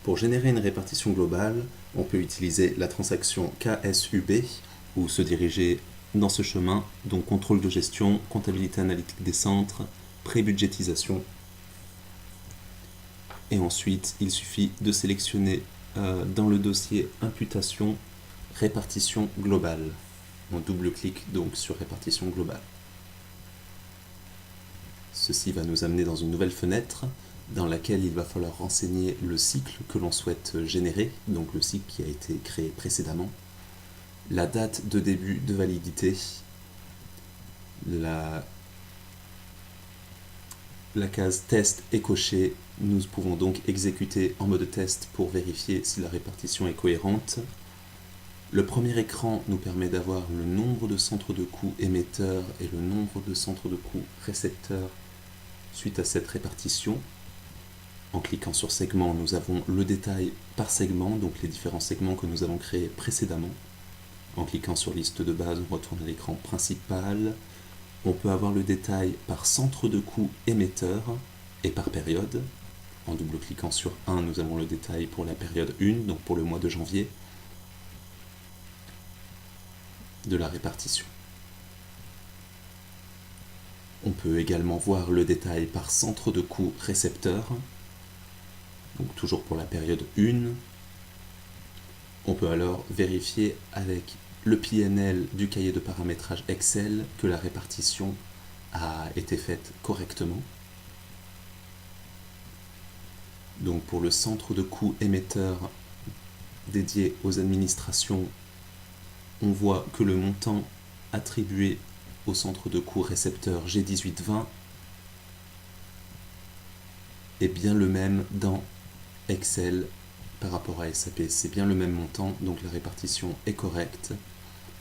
Pour générer une répartition globale, on peut utiliser la transaction KSUB ou se diriger dans ce chemin, donc contrôle de gestion, comptabilité analytique des centres, pré-budgétisation. Et ensuite, il suffit de sélectionner dans le dossier imputation, répartition globale. On double-clique donc sur répartition globale. Ceci va nous amener dans une nouvelle fenêtre dans laquelle il va falloir renseigner le cycle que l'on souhaite générer, donc le cycle qui a été créé précédemment, la date de début de validité, la case test est cochée, nous pouvons donc exécuter en mode test pour vérifier si la répartition est cohérente. Le premier écran nous permet d'avoir le nombre de centres de coûts émetteurs et le nombre de centres de coûts récepteurs suite à cette répartition. En cliquant sur segment, nous avons le détail par segment, donc les différents segments que nous avons créés précédemment. En cliquant sur liste de base, on retourne à l'écran principal. On peut avoir le détail par centre de coût émetteur et par période. En double-cliquant sur 1, nous avons le détail pour la période 1, donc pour le mois de janvier, de la répartition. On peut également voir le détail par centre de coût récepteur, donc toujours pour la période 1. On peut alors vérifier avec le PNL du cahier de paramétrage Excel que la répartition a été faite correctement. Donc pour le centre de coût émetteur dédié aux administrations, on voit que le montant attribué au centre de coût récepteur G1820 est bien le même dans Excel par rapport à SAP. C'est bien le même montant, donc la répartition est correcte.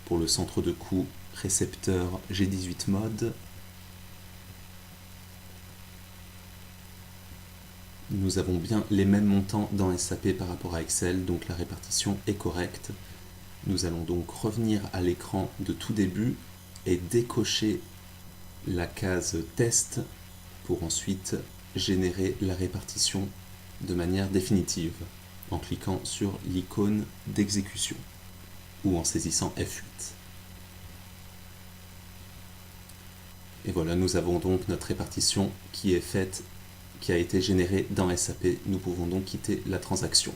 Pour le centre de coût récepteur G18 mode, nous avons bien les mêmes montants dans SAP par rapport à Excel, donc la répartition est correcte. Nous allons donc revenir à l'écran de tout début et décocher la case test pour ensuite générer la répartition de manière définitive en cliquant sur l'icône d'exécution ou en saisissant F8. Et voilà, nous avons donc notre répartition qui est faite, qui a été générée dans SAP. Nous pouvons donc quitter la transaction.